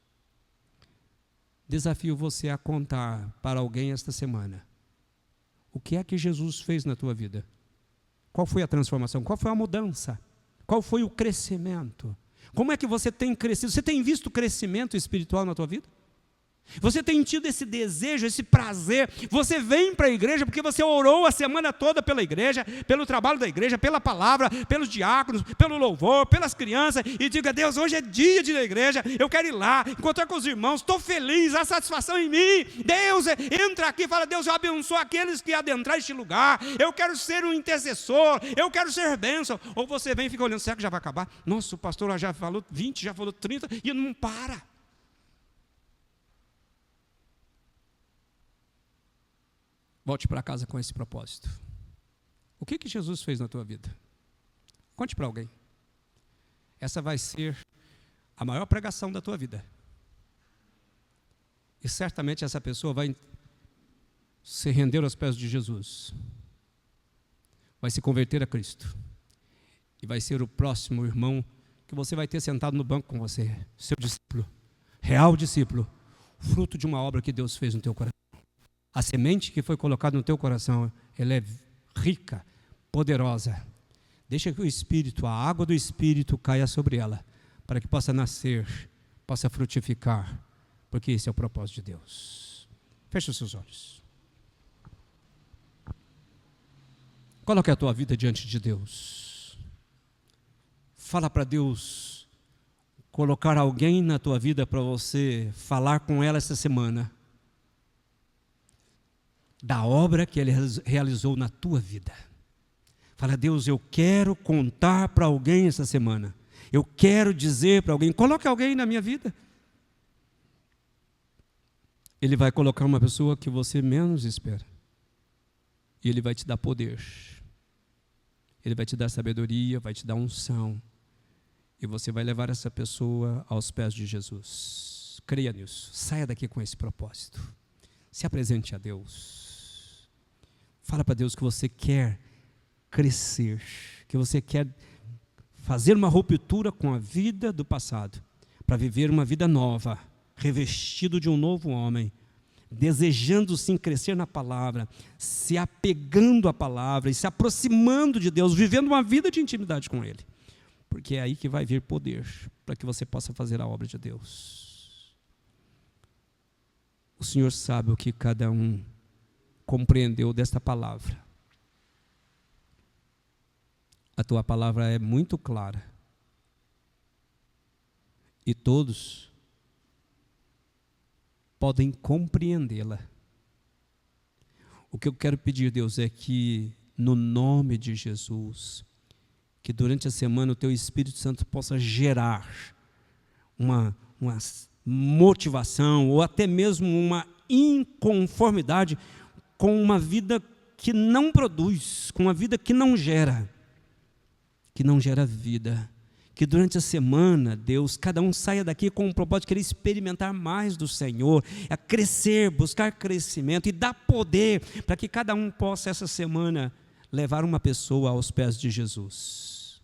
Desafio você a contar para alguém esta semana, o que é que Jesus fez na tua vida? Qual foi a transformação? Qual foi a mudança? Qual foi o crescimento? Como é que você tem crescido? Você tem visto crescimento espiritual na tua vida? Você tem tido esse desejo, esse prazer? Você vem para a igreja porque você orou a semana toda pela igreja, pelo trabalho da igreja, pela palavra, pelos diáconos, pelo louvor, pelas crianças, e diga, Deus, hoje é dia de ir à igreja, eu quero ir lá, encontrar com os irmãos, estou feliz, há satisfação em mim. Deus, entra aqui e fala, Deus, eu abençoo aqueles que adentrar este lugar, eu quero ser um intercessor, eu quero ser bênção. Ou você vem e fica olhando, será que já vai acabar? Nossa, o pastor já falou 20, já falou 30, e não para. Volte para casa com esse propósito. O que Jesus fez na tua vida? Conte para alguém. Essa vai ser a maior pregação da tua vida. E certamente essa pessoa vai se render aos pés de Jesus. Vai se converter a Cristo. E vai ser o próximo irmão que você vai ter sentado no banco com você. Seu discípulo. Real discípulo. Fruto de uma obra que Deus fez no teu coração. A semente que foi colocada no teu coração, ela é rica, poderosa. Deixa que o Espírito, a água do Espírito caia sobre ela, para que possa nascer, possa frutificar, porque esse é o propósito de Deus. Feche os seus olhos. Coloque a tua vida diante de Deus. Fala para Deus colocar alguém na tua vida para você falar com ela essa semana da obra que Ele realizou na tua vida. Fala, Deus, eu quero contar para alguém essa semana. Eu quero dizer para alguém, coloque alguém na minha vida. Ele vai colocar uma pessoa que você menos espera. E Ele vai te dar poder. Ele vai te dar sabedoria, vai te dar unção. E você vai levar essa pessoa aos pés de Jesus. Creia nisso. Saia daqui com esse propósito. Se apresente a Deus. Fala para Deus que você quer crescer, que você quer fazer uma ruptura com a vida do passado, para viver uma vida nova, revestido de um novo homem, desejando sim crescer na palavra, se apegando à palavra e se aproximando de Deus, vivendo uma vida de intimidade com Ele, porque é aí que vai vir poder, para que você possa fazer a obra de Deus. O Senhor sabe o que cada um compreendeu desta palavra. A tua palavra é muito clara. E todos podem compreendê-la. O que eu quero pedir, Deus, é que, no nome de Jesus, que durante a semana o Teu Espírito Santo possa gerar uma motivação, ou até mesmo uma inconformidade com uma vida que não produz, com uma vida que não gera vida, que durante a semana, Deus, cada um saia daqui com o propósito de querer experimentar mais do Senhor, a crescer, buscar crescimento e dar poder para que cada um possa essa semana levar uma pessoa aos pés de Jesus.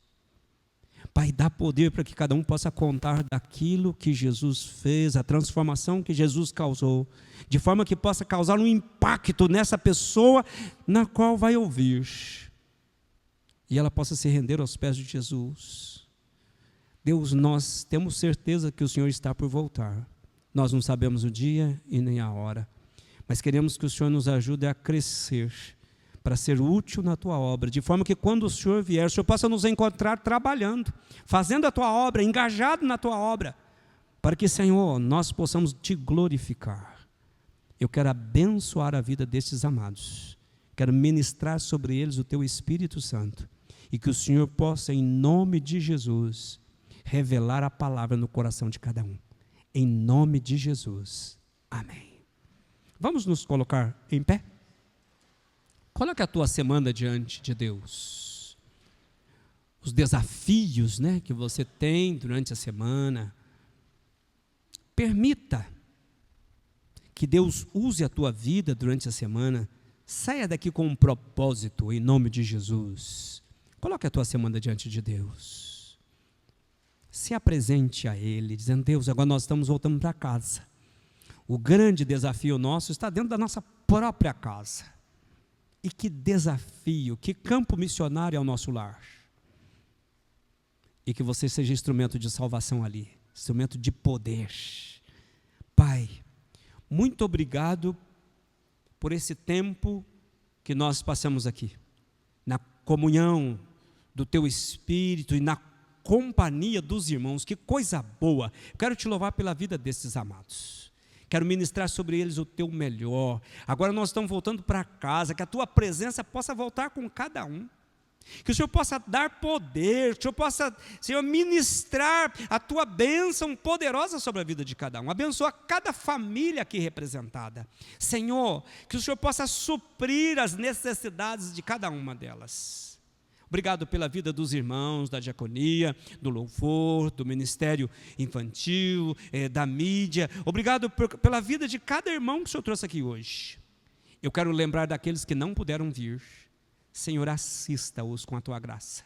Pai, dá poder para que cada um possa contar daquilo que Jesus fez, a transformação que Jesus causou, de forma que possa causar um impacto nessa pessoa na qual vai ouvir. E ela possa se render aos pés de Jesus. Deus, nós temos certeza que o Senhor está por voltar. Nós não sabemos o dia e nem a hora, mas queremos que o Senhor nos ajude a crescer, para ser útil na Tua obra, de forma que quando o Senhor vier, o Senhor possa nos encontrar trabalhando, fazendo a Tua obra, engajado na Tua obra, para que, Senhor, nós possamos Te glorificar. Eu quero abençoar a vida destes amados, quero ministrar sobre eles o Teu Espírito Santo, e que o Senhor possa, em nome de Jesus, revelar a palavra no coração de cada um. Em nome de Jesus. Amém. Vamos nos colocar em pé? Coloque a tua semana diante de Deus. Os desafios, que você tem durante a semana. Permita que Deus use a tua vida durante a semana. Saia daqui com um propósito, em nome de Jesus. Coloque a tua semana diante de Deus. Se apresente a Ele, dizendo, Deus, agora nós estamos voltando para casa. O grande desafio nosso está dentro da nossa própria casa. E que desafio, que campo missionário é o nosso lar. E que você seja instrumento de salvação ali, instrumento de poder. Pai, muito obrigado por esse tempo que nós passamos aqui, na comunhão do Teu Espírito e na companhia dos irmãos. Que coisa boa. Quero Te louvar pela vida desses amados. Quero ministrar sobre eles o Teu melhor. Agora nós estamos voltando para casa, que a Tua presença possa voltar com cada um. Que o Senhor possa dar poder, que o Senhor possa, Senhor, ministrar a Tua bênção poderosa sobre a vida de cada um. Abençoa cada família aqui representada. Senhor, que o Senhor possa suprir as necessidades de cada uma delas. Obrigado pela vida dos irmãos, da diaconia, do louvor, do ministério infantil, da mídia. Obrigado pela vida de cada irmão que o Senhor trouxe aqui hoje. Eu quero lembrar daqueles que não puderam vir. Senhor, assista-os com a Tua graça.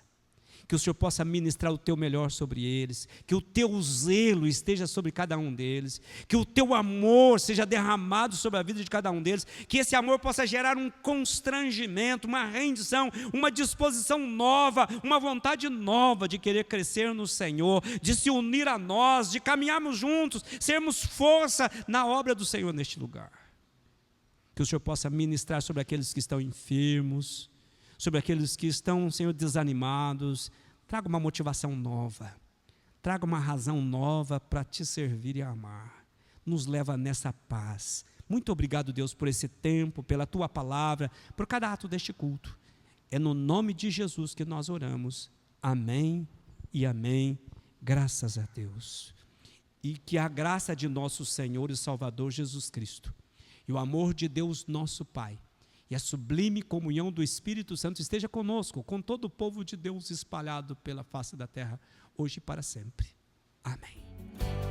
Que o Senhor possa ministrar o Teu melhor sobre eles, que o Teu zelo esteja sobre cada um deles, que o Teu amor seja derramado sobre a vida de cada um deles, que esse amor possa gerar um constrangimento, uma rendição, uma disposição nova, uma vontade nova de querer crescer no Senhor, de se unir a nós, de caminharmos juntos, sermos força na obra do Senhor neste lugar. Que o Senhor possa ministrar sobre aqueles que estão enfermos, sobre aqueles que estão, Senhor, desanimados. Traga uma motivação nova, traga uma razão nova para te servir e amar. Nos leva nessa paz. Muito obrigado, Deus, por esse tempo, pela tua palavra, por cada ato deste culto. É no nome de Jesus que nós oramos. Amém e amém. Graças a Deus. E que a graça de nosso Senhor e Salvador Jesus Cristo, e o amor de Deus nosso Pai, e a sublime comunhão do Espírito Santo esteja conosco, com todo o povo de Deus espalhado pela face da terra, hoje e para sempre. Amém.